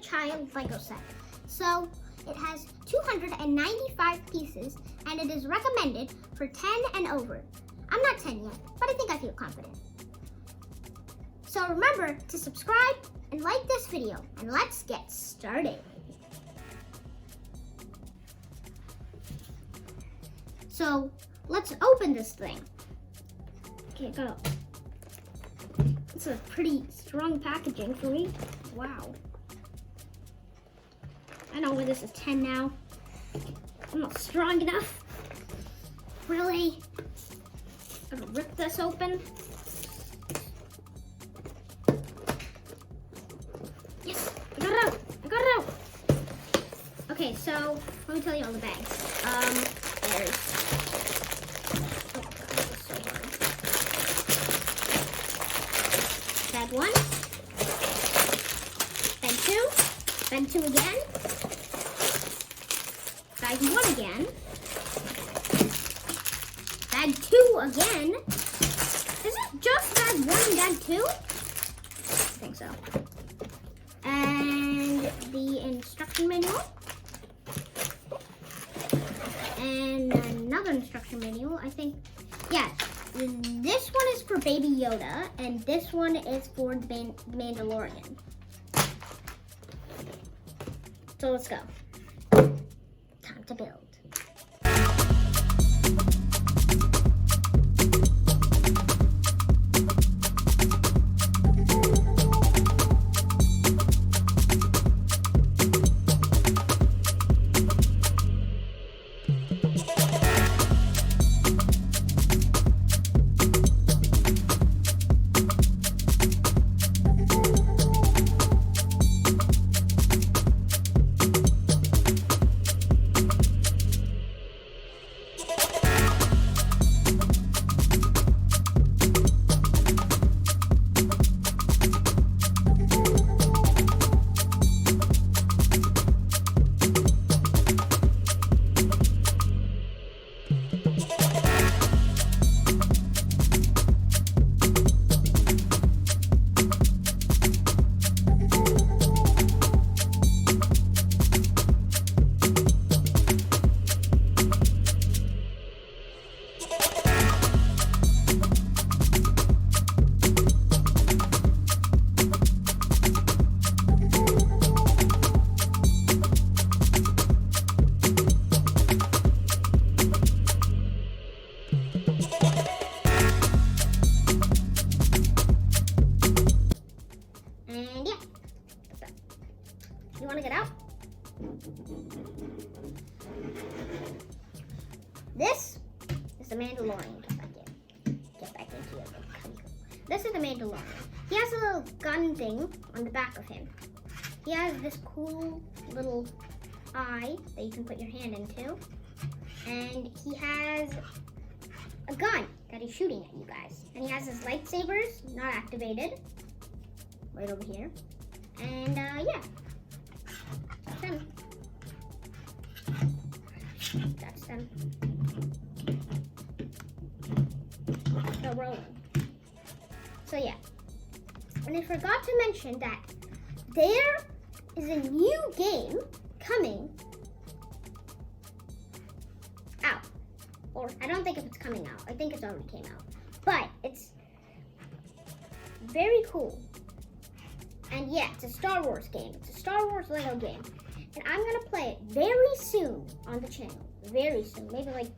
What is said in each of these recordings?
child Lego set. So it has 295 pieces and it is recommended for 10 and over. I'm not 10 yet, but I think I feel confident. So remember to subscribe and like this video, and let's get started. So let's open this thing. Okay, go. It's a pretty strong packaging for me. Wow. I know where this is 10 now. I'm not strong enough. Really? I'm gonna rip this open. Yes, I got it out. I got it out. Okay, so let me tell you all the bags. There's. Oh God, this is so hard. Bag 1. Bag 2. Bag 2 again. Bag 1 again. Bag 2 again. Is it just bag 1 and bag 2? I think so. And the instruction manual. And another instruction manual, I think. Yeah, this one is for Baby Yoda, and this one is for the Mandalorian. So let's go. Time to build. You want to get out? This is the Mandalorian. Get back into your little cubby hole. This is the Mandalorian. He has a little gun thing on the back of him. He has this cool little eye that you can put your hand into. And he has a gun that he's shooting at you guys. And he has his lightsabers, not activated, right over here. And yeah. Them. That's them. They're rolling. So yeah. And I forgot to mention that there is a new game coming out. Or I don't think if it's coming out. I think it's already came out. But it's very cool. And yeah, it's a Star Wars game. It's a Star Wars Lego game. And I'm going to play it very soon on the channel. Very soon. Maybe like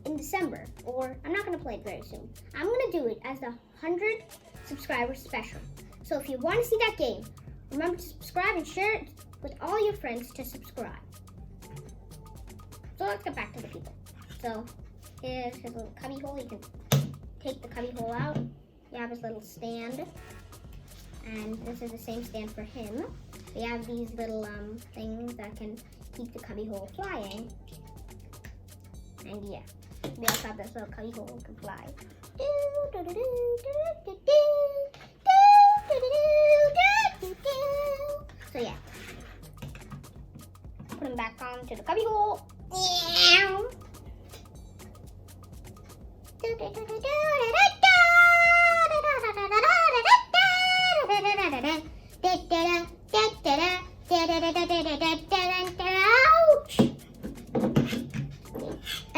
in December. Or I'm not going to play it very soon. I'm going to do it as the 100 subscribers special. So if you want to see that game, remember to subscribe and share it with all your friends to subscribe. So let's get back to the people. So here's his little cubby hole. You can take the cubby hole out. You have his little stand. And this is the same stand for him. They have these little things that can keep the cubby hole flying. And yeah, we also have this little cubby hole that can fly. So yeah, put him back onto the cubby hole.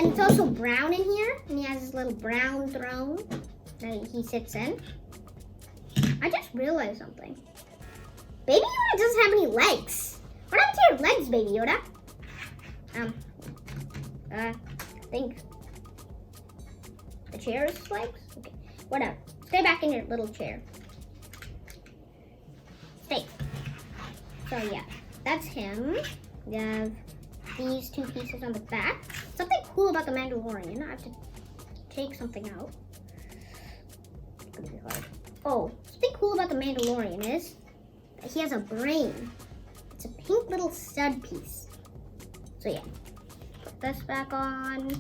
And it's also brown in here. And he has his little brown throne that he sits in. I just realized something. Baby Yoda doesn't have any legs. What happened to your legs, Baby Yoda? I think the chair's legs? Okay, whatever. Stay back in your little chair. Stay. So yeah, that's him. We have these two pieces on the back. Something cool about the Mandalorian. I have to take something out. It's gonna be hard. Oh, something cool about the Mandalorian is that he has a brain. It's a pink little stud piece. So yeah, put this back on,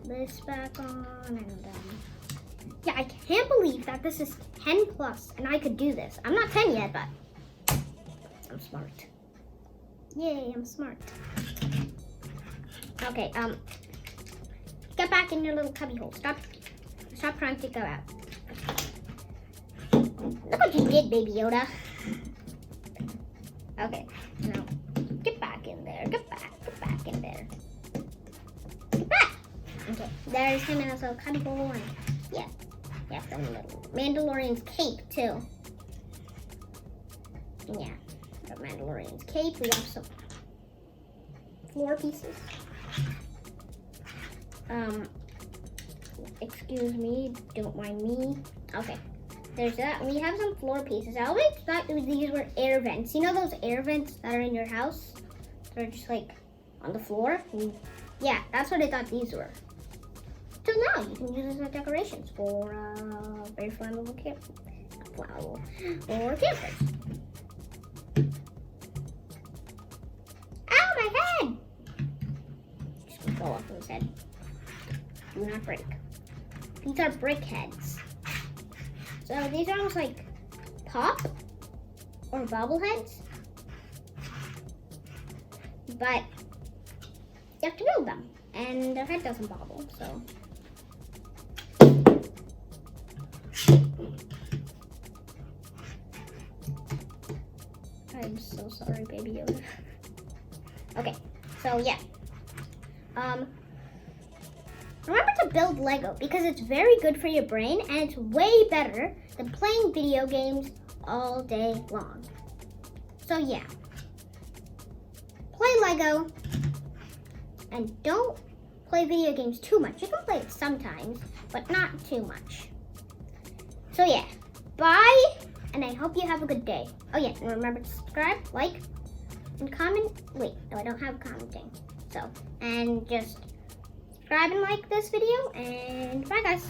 this back on, and yeah, I can't believe that this is 10 plus and I could do this. I'm not 10 yet, but I'm smart. Yay, I'm smart. Okay, get back in your little cubby hole. Stop trying to go out. Look what you did, Baby Yoda. Okay, now get back in there. Get back in there. Get back. Okay, there's him in his little cubby hole, and yeah, some little Mandalorian's cape too. Yeah, the Mandalorian's cape. We have some floor pieces. Excuse me, don't mind me. Okay, there's that. We have some floor pieces. I always thought these were air vents. You know those air vents that are in your house? They're just like on the floor? Yeah, that's what I thought these were. So now you can use this as decorations for very flammable campers. Or campers. Ow, my head! Just gonna go off of his head. Do not break. These are brick heads. So these are almost like pop or bobbleheads. But you have to build them. And their head doesn't bobble, so. I'm so sorry, Baby Yoda. Okay, so yeah. Remember to build Lego because it's very good for your brain and it's way better than playing video games all day long. So yeah, play Lego and don't play video games too much. You can play it sometimes, but not too much. So yeah, bye, and I hope you have a good day. Oh yeah, and remember to subscribe, like, and comment. Wait, no, I don't have commenting. So, and just subscribe and like this video, and bye guys.